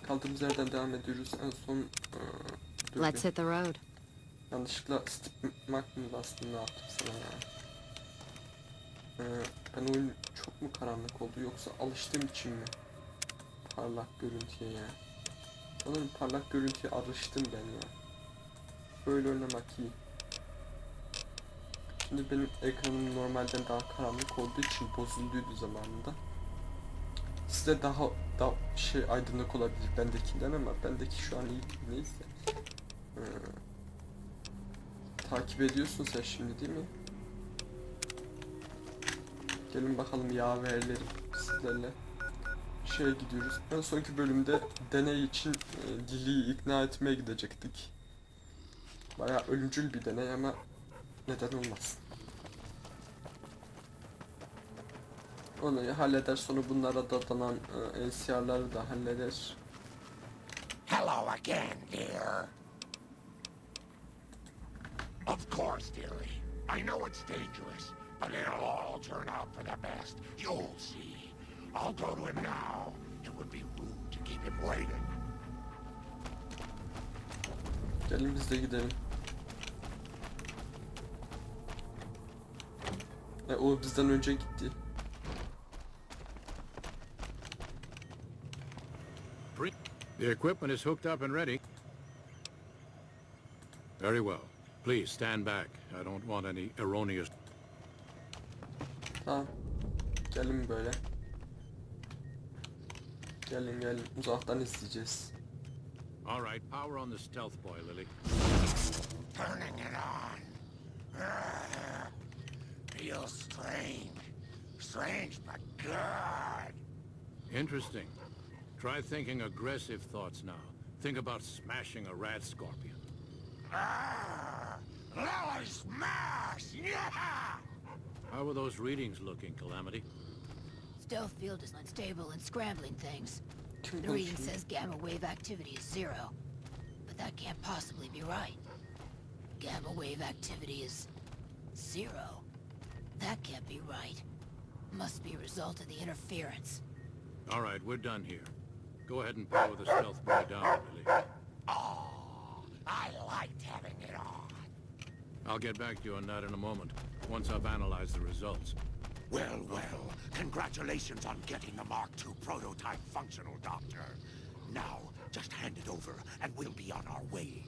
Kaldığımız yerden devam ediyoruz. En son Let's hit the road. yanlışlıkla Steam mı bastım, ne yaptım sana ya? Ben oyun çok mu karanlık oldu yoksa alıştığım için mi parlak görüntüye ya? Sanırım parlak görüntüye alıştım ben ya. Böyle oynamak iyi. Şimdi benim ekranım normalden daha karanlık olduğu için bozulduydu zamanında. Size daha aydınlık olabilir bendekinden ama bendeki şu an iyi, neyse. Takip ediyorsun sen şimdi değil mi? Gelin bakalım yaverlerim sizlerle. Gidiyoruz. En sonki bölümde deney için Lily'yi ikna etmeye gidecektik. Bayağı ölümcül bir deney ama neden olmasın. Onu halleder, sonra bunlara dadanan NCR'ları da halleder. Hello again, dear. Of course, dearie. I know it's dangerous, but it'll all turn out for the best. You'll see. I'll go to him now. It would be rude to keep him waiting. Gelin biz de gidelim. O bizden önce gitti. The equipment is hooked up and ready. Very well. Please stand back. I don't want any erroneous... Tamam. Gelin böyle. Gelin uzaktan izleyeceğiz. All right, power on the stealth boy, Lily. Turning it on. Feels strange. Strange but good. Interesting. Try thinking aggressive thoughts now. Think about smashing a rad scorpion. Lily smash! Yeah! How are those readings looking, Calamity? Stealth field is unstable and scrambling things. The reading says gamma wave activity is 0. But that can't possibly be right. Gamma wave activity is 0. That can't be right. Must be a result of the interference. All right, we're done here. Go ahead and power the stealth boy down, Lily. Oh, I liked having it on. I'll get back to you on that in a moment, once I've analyzed the results. Well, well, congratulations on getting the Mark II prototype functional, Doctor. Now, just hand it over, and we'll be on our way.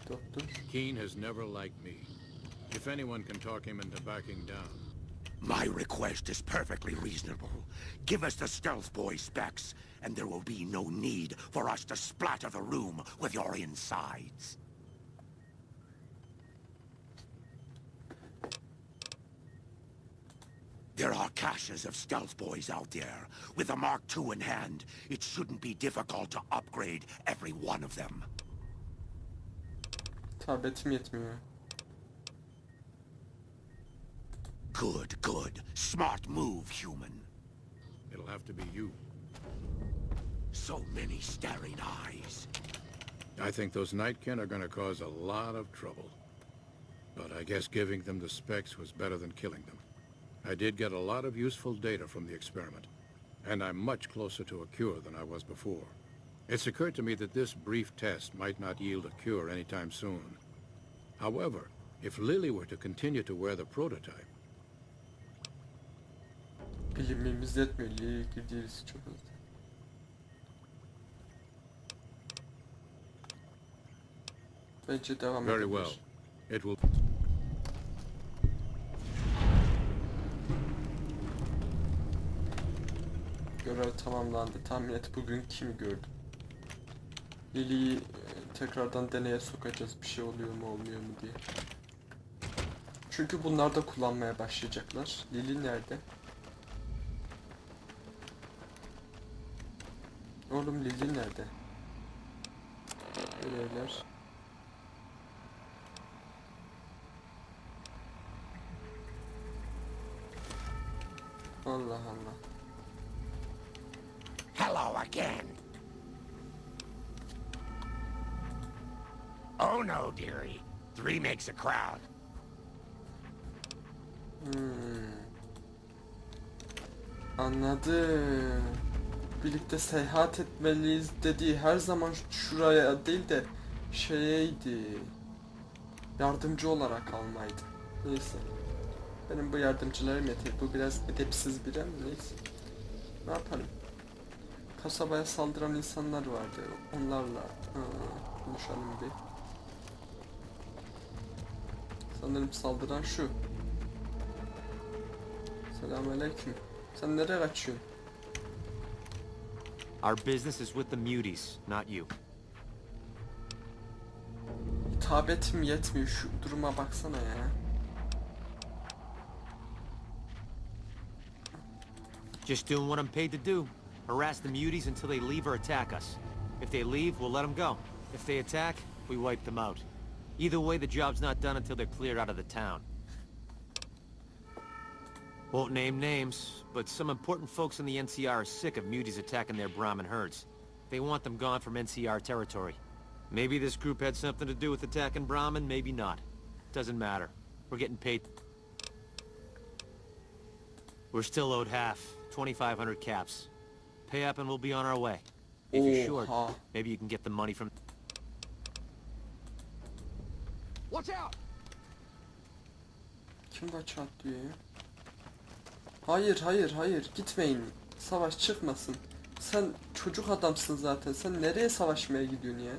Doktor. Keene has never liked me. If anyone can talk him into backing down. My request is perfectly reasonable. Give us the stealth boy specs, and there will be no need for us to splatter the room with your insides. There are caches of stealth boys out there. With the Mark II in hand, it shouldn't be difficult to upgrade every one of them. Tabletim yetmiyor. Good, good. Smart move, human. It'll have to be you. So many staring eyes. I think those Nightkin are gonna cause a lot of trouble. But I guess giving them the specs was better than killing them. I did get a lot of useful data from the experiment, and I'm much closer to a cure than I was before. It's occurred to me that this brief test might not yield a cure anytime soon. However, if Lily were to continue to wear the prototype... Bilimimiz yetmiyor. Lily'ye girdiğimiz çok hızlı. Bence devam Very edebilir. well. It will... Görev tamamlandı. Tahmin et bugün kimi gördüm. Lily'yi tekrardan deneye sokacağız, bir şey oluyor mu olmuyor mu diye. Çünkü bunlar da kullanmaya başlayacaklar. Lily nerede? Oğlum Lily nerede? Görevler. Allah Allah. Hello again. Oh no, dearie. 3 makes a crowd. Anladım. Birlikte seyahat etmeliyiz dediği her zaman şuraya değil de şeyeydi. Yardımcı olarak almaydı. Neyse. Benim bu yardımcılarım yeter. Bu biraz edepsiz biri ama neyse. Ne yapalım? Kasabaya saldıran insanlar vardı. Onlarla konuşalım bir. Sanırım saldıran şu. Selamünaleyküm. Sen nereye kaçıyorsun? Our business is with the muties, not you. Hitabetim yetmiyor. Şu duruma baksana ya. Just doing what I'm paid to do. Harass the muties until they leave or attack us. If they leave, we'll let them go. If they attack, we wipe them out. Either way, the job's not done until they're cleared out of the town. Won't name names, but some important folks in the NCR are sick of muties attacking their Brahmin herds. They want them gone from NCR territory. Maybe this group had something to do with attacking Brahmin, maybe not. Doesn't matter. We're getting paid. We're still owed half, 2,500 caps. Pay up and we'll be on our way. If you're short, Oha. maybe you can get the money from... Watch out! Kim kaç atlıyor ya? Hayır hayır hayır gitmeyin. Savaş çıkmasın. Sen çocuk adamsın zaten. Sen nereye savaşmaya gidiyorsun ya?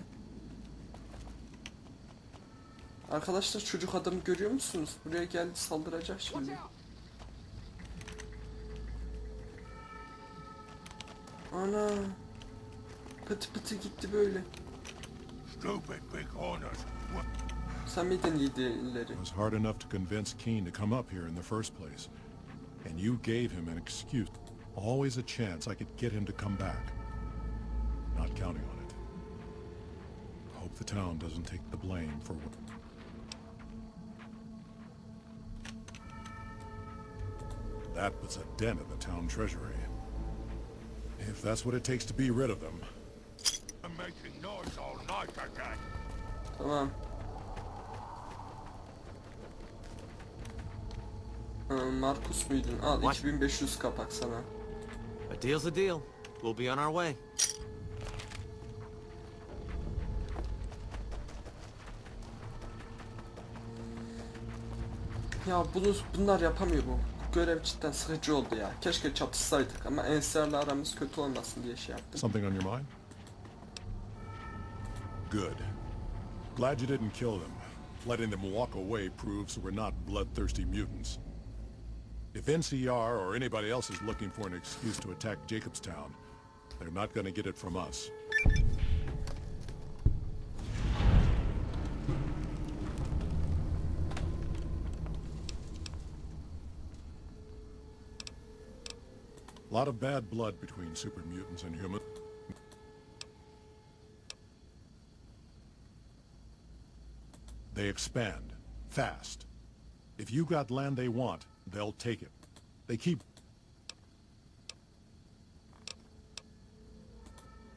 Arkadaşlar çocuk adamı görüyor musunuz? Buraya geldi saldıracak şimdi. Ana. Pıtı pıtı gitti böyle. Stupid big owners. Sen miydin liderleri? It was hard enough to convince Keene to come up here in the first place. And you gave him an excuse. Always a chance I could get him to come back. Not counting on it. Hope the town doesn't take the blame for what... That puts a dent in the town treasury. If that's what it takes to be rid of them. I'm making noise all night again. Tamam. Markus muydun? Al What? 2500 kapak sana. A deal's a deal. We'll be on our way. Ya bunlar yapamıyor bu. Görev cidden sıkıcı oldu ya. Keşke çatışsaydık ama Ensar'la aramız kötü olmasın diye şey yaptım. Something on your mind? Good. Glad you didn't kill them. Letting them walk away proves we're not bloodthirsty mutants. If NCR or anybody else is looking for an excuse to attack Jacobstown, they're not gonna get it from us. A lot of bad blood between super mutants and humans. They expand, fast. If you got land they want, they'll take it. They keep...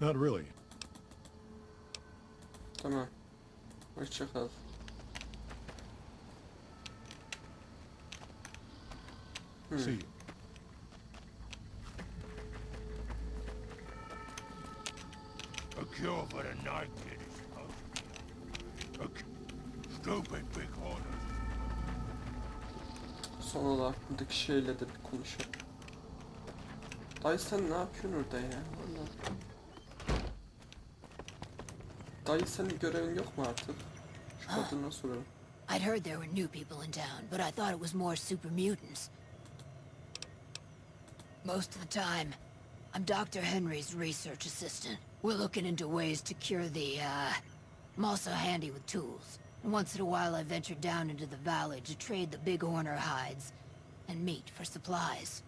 Not really. Tamam. Hoşça kal. See you. A cure for the night kid is supposed to be. Stupid big owners. Son olarak buradaki şeyle de bir konuşalım. Dayı sen ne yapıyorsun orada ya? Vallahi. Dayı senin görevin yok mu artık? Şu kadına soralım. I'd heard there were new people in town, but I thought it was more super mutants. Most of the time, I'm Dr. Henry's research assistant. We're looking into ways to cure I'm also handy with tools. And once in a while I venture down into the valley to trade the big horner hides and meat for supplies.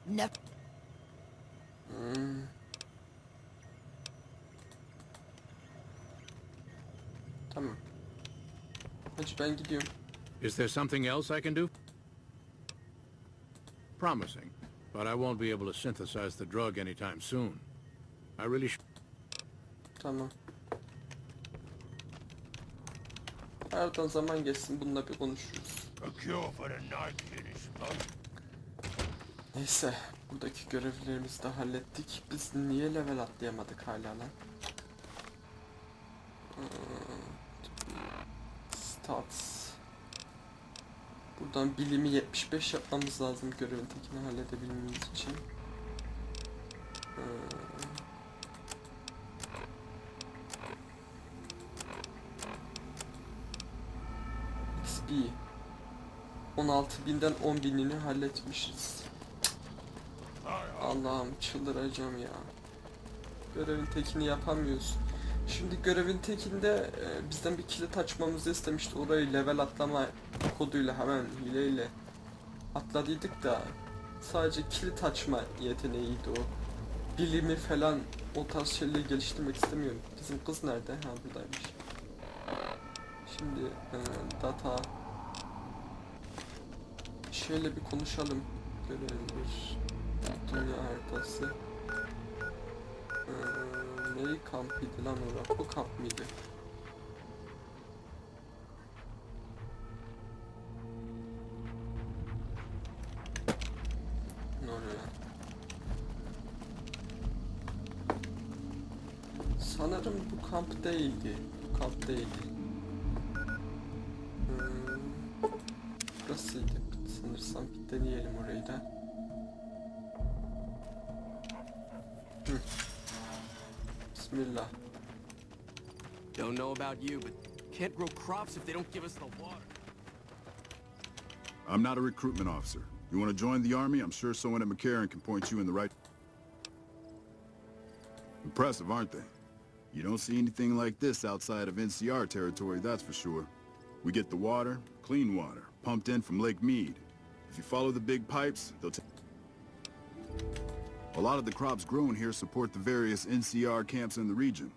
Ne- Tamam. Hadi ben gidiyorum. Is there something else I can do? Promising. but I won't be able to synthesize the drug anytime soon. I really Tamam. Aradan zaman geçsin, bununla bir konuşuruz. A cure for the Nightkin is supposed. Neyse, buradaki görevlerimizi de hallettik. Biz niye level atlayamadık hala lan? Stats. Buradan bilimi 75 yapmamız lazım görevin tekini halledebilmemiz için. XP 16.000'den 10.000'ini halletmişiz. Allah'ım çıldıracağım ya. Görevin tekini yapamıyoruz. Şimdi görevin tekinde bizden bir kilit açmamızı istemişti. Orayı level atlama koduyla hemen hileyle atladıydık da sadece kilit açma yeteneğiydi o. Bilimi falan o tarz şeyleri geliştirmek istemiyorum. Bizim kız nerede? Ha, buradaymış. Şimdi data şöyle bir konuşalım. Görevler, dünya haritası. Neyi kampıydı lan orada? Bu kamp mıydı? Oraya. Sanırım bu kamp değildi. Bu kamp değildi. Burasıydı. Sanırsam bir deneyelim orayı da. Bismillah. Don't know about you, but can't grow crops if they don't give us the water. I'm not a recruitment officer. You want to join the army? I'm sure someone at McCarran can point you in the right... Impressive, aren't they? You don't see anything like this outside of NCR territory, that's for sure. We get the water, clean water, pumped in from Lake Mead. If you follow the big pipes, they'll take... A lot of the crops grown here support the various NCR camps in the region.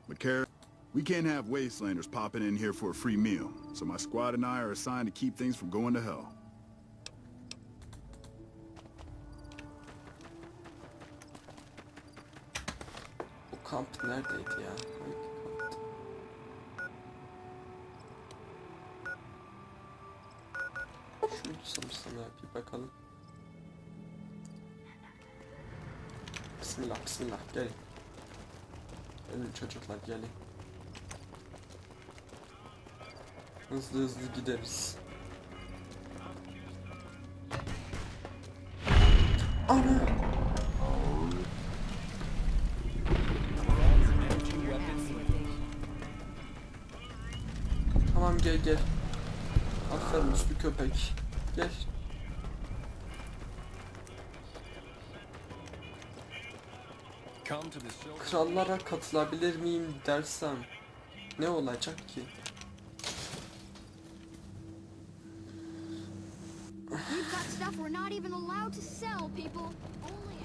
McCarran, we can't have wastelanders popping in here for a free meal, so my squad and I are assigned to keep things from going to hell. O kamp neredeydi ya? Şuydu sanırsam ya, bir bakalım. Bismillah, bismillah, gelin. Gelin çocuklar, gelin. Hızlı hızlı gideriz. Ana! Tamam, gel gel. Aferin üstü köpek. Gel. Krallara katılabilir miyim dersem ne olacak ki? We've got stuff we're not even allowed to sell, people. Only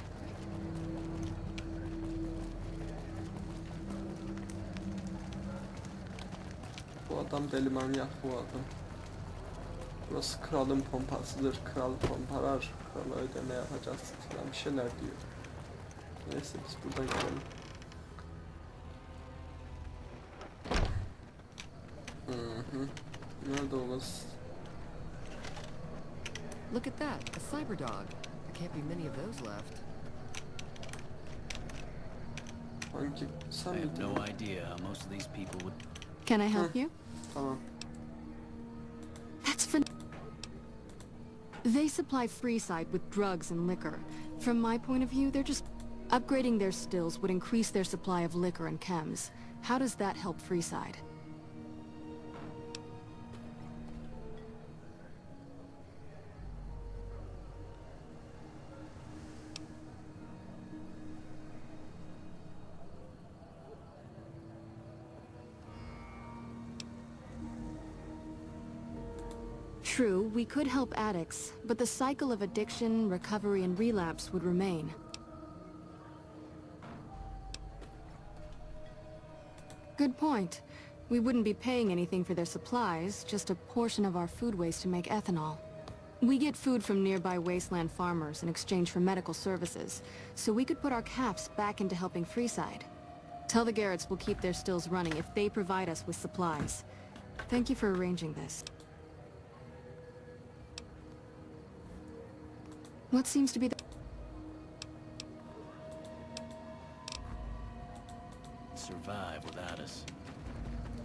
Bu adam deli manyak, bu adam. Burası kralın pompasıdır. Kral pompalar. Krala ödeme yapacağız falan bir şeyler diyor. Neyse biz buradan gidelim. Nerede olası? Look at that, a cyber dog. There can't be many of those left. Hangi? Sen I have miydin? no idea how most of these people would... Can I help you? Tamam. That's They supply Freeside with drugs and liquor. From my point of view, they're just... Upgrading their stills would increase their supply of liquor and chems. How does that help Freeside? True, we could help addicts, but the cycle of addiction, recovery, and relapse would remain. Good point. We wouldn't be paying anything for their supplies, just a portion of our food waste to make ethanol. We get food from nearby wasteland farmers in exchange for medical services, so we could put our caps back into helping Freeside. Tell the Garretts we'll keep their stills running if they provide us with supplies. Thank you for arranging this. What seems to be the... Survive without us.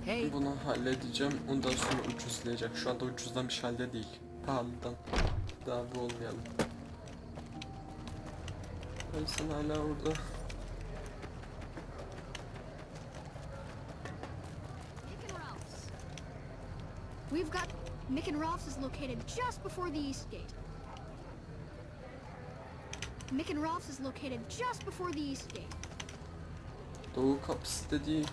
Hey, Bunu halledeceğim. Ondan sonra ucuzlayacak. Şu anda ucuzlamış halde değil. Pahalıdan. Daha bir olmayalım. Ay sen hala orada. We've got... Mick and Ralph's is located just before the east gate. Mick and Ralph's is located just before the east gate. Doğu kapısı dediği.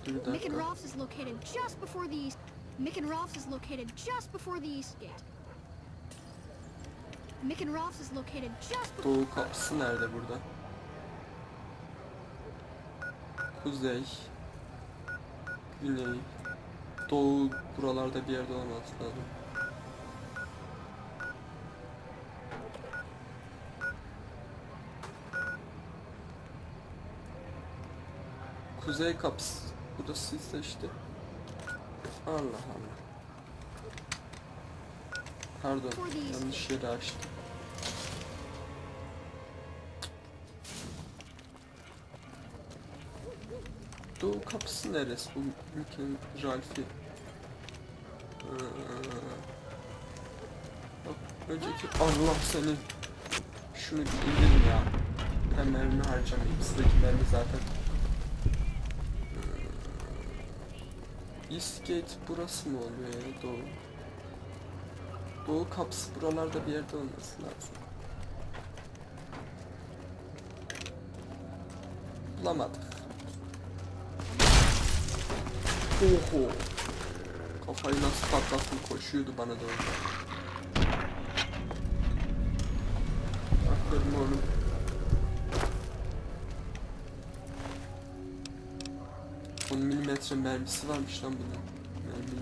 Dur bir Mick and dakika. Ralph's is located just before the east... Mick and Ralph's is located just before the east gate. Mick and Ralph's is located just before... Doğu kapısı nerede burada? Kuzey. Güney. Doğu buralarda bir yerde olması lazım. Kuzey kapısı. Burası ise işte. Allah Allah. Pardon, yanlış yeri açtım. Doğu kapısı neresi bu ülkenin Ralph'i? Bak önceki Allah senin. Şunu bir indirin ya. Ben mermi harcamayayım. Sizdeki mermi zaten. Eastgate burası mı oluyor ya Doğu? Doğu kapısı buralarda bir yerde olması lazım. Bulamadık. Oho. Kafayı nasıl patlattım, koşuyordu bana doğru. Aferin oğlum. On milimetre mermisi varmış lan bunun. Mermi.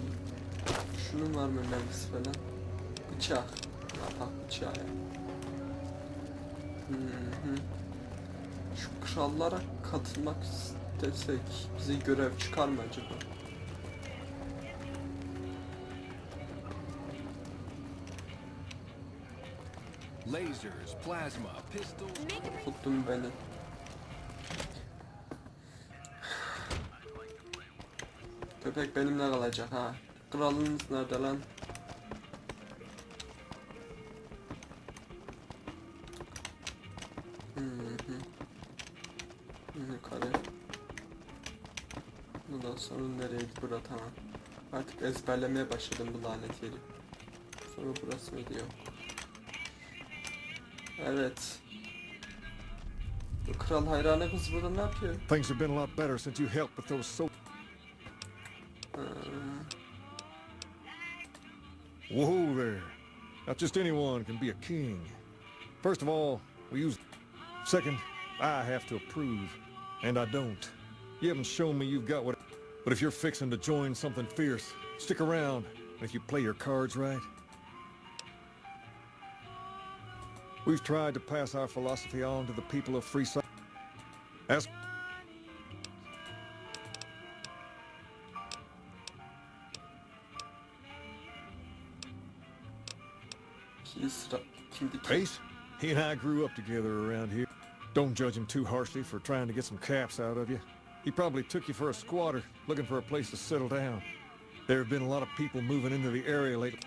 Şunun var mı mermisi falan? Bıçak. Ne yapak bıçağı ya. Şu krallara katılmak istesek bize görev çıkar mı acaba? Lasers, plasma, pistols. Korkuttun beni. Köpek benimle kalacak ha. Kralınız nerede lan? Yukarı. Bundan sonra nereydi bura, tamam. Artık ezberlemeye başladım bu lanet yeri. Sonra burası mıydı, yok. Evet. Bu kral hayranı kız burada ne yapıyor? Things have been a lot better since you helped with those Whoa there. Not just anyone can be a king. First of all, we use... Second, I have to approve. And I don't. You haven't shown me you've got what... But if you're fixing to join something fierce, stick around. And if you play your cards right... We've tried to pass our philosophy on to the people of Freeside. As... Pace? He and I grew up together around here. Don't judge him too harshly for trying to get some caps out of you. He probably took you for a squatter, looking for a place to settle down. There have been a lot of people moving into the area lately.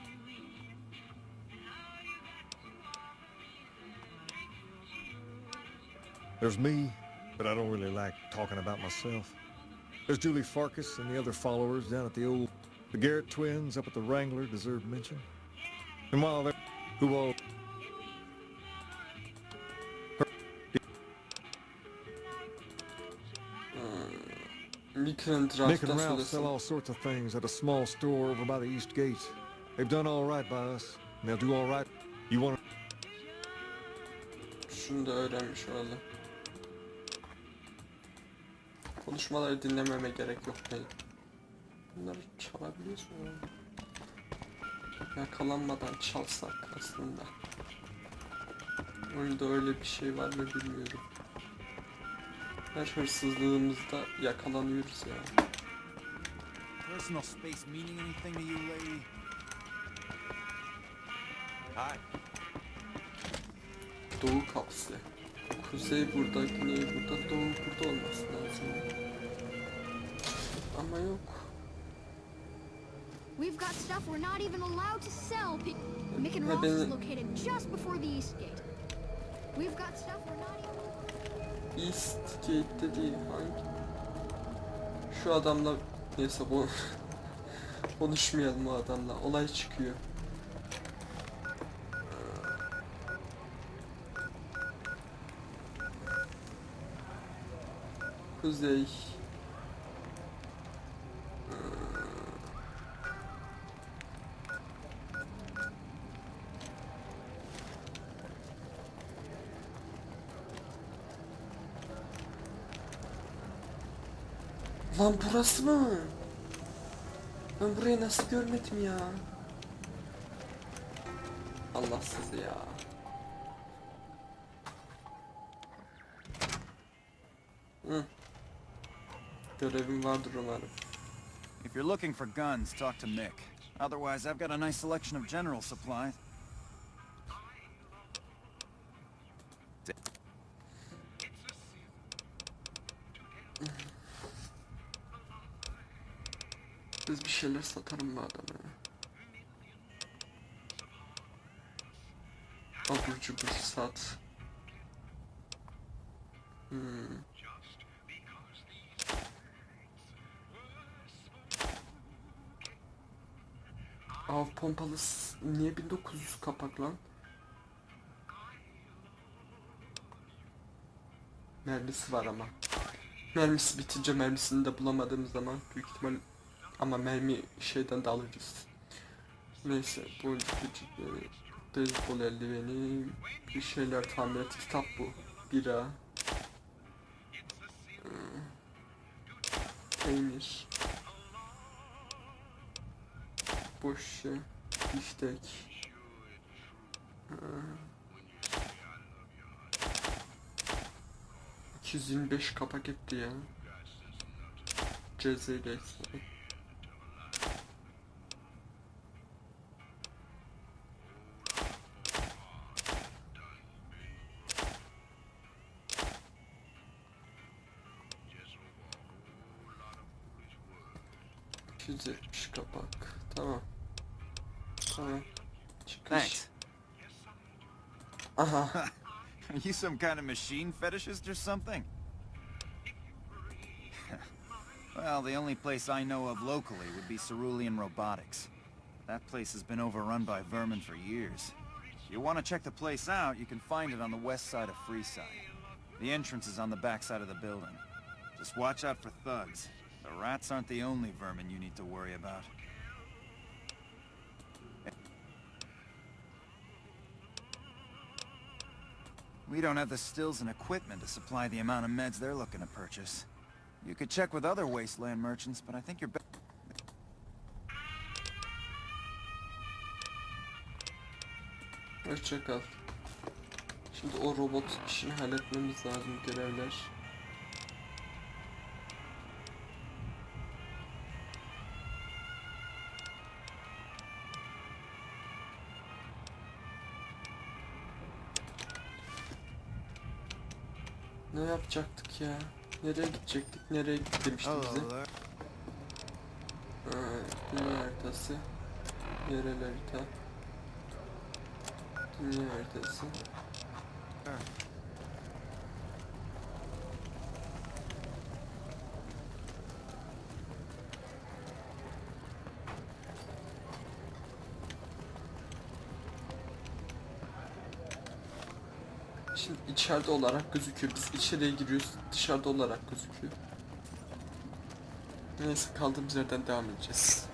There's me, but I don't really like talking about myself. There's Julie Farkas and the other followers down at the old... The Garrett twins up at the Wrangler deserve mention. And while they're... Who all... Nick and Ralph sell all sorts of things at a small store over by the East Gate. They've done all right by us, and they'll do all right. You want to... Şunu da öğrenmiş olalım. Konuşmaları dinlememe gerek yok benim. Bunları çalabiliyorsun ya. Yakalanmadan çalsak aslında. Oyunda öyle bir şey var mı bilmiyorum. Her hırsızlığımızda yakalanıyoruz ya. Personal space meaning anything to you, lady? Hi. Doğu kapsı. Kuzey burada, güney burada, doğu burada olması lazım. Ama yok. We've got stuff we're not even allowed to sell. Mick and Ross is located just before the East Gate. We've got stuff we're not even... East Gate dediği hangi? Şu adamla neyse bu konuşmayalım o adamla. Olay çıkıyor. Kuzey. Lan burası mı? Ben burayı nasıl görmedim ya? Allah sizi ya. Hı. Görevim vardır umarım. If you're looking for guns, talk to Mick. Otherwise, I've got a nice selection of general supplies. Biz bir şeyler satarım bu adama. Abur cubur sat. Av pompalı niye 1900 kapak lan? Mermisi var ama. Mermisi bitince mermisini de bulamadığım zaman büyük ihtimal ama mermi şeyden de alırız. Neyse bu beyzbol eldiveni bir şeyler tamir et kitap bu. Bira. Peynir. Boş şey. Biftek. 225 kapak etti ya. Cezayir'de. ...270 kapak. Tamam. Tamam. Çıkış. Thanks. Aha. Are you some kind of machine fetishist or something? Well, the only place I know of locally would be Cerulean Robotics. That place has been overrun by vermin for years. If you want to check the place out, you can find it on the west side of Freeside. The entrance is on the back side of the building. Just watch out for thugs. The rats aren't the only vermin you need to worry about. We don't have the stills and equipment to supply the amount of meds they're looking to purchase. You could check with other wasteland merchants, but I think you're better. Hoşça kal. Şimdi o robot işini halletmemiz lazım, görevler. Ne yapacaktık ya? Nereye gidecektik? Nereye git demişti bize? Dünya haritası. Yerel harita. Dünya haritası. Şimdi içeride olarak gözüküyor. Biz içeriye giriyoruz. Dışarıda olarak gözüküyor. Neyse kaldığımız yerden devam edeceğiz.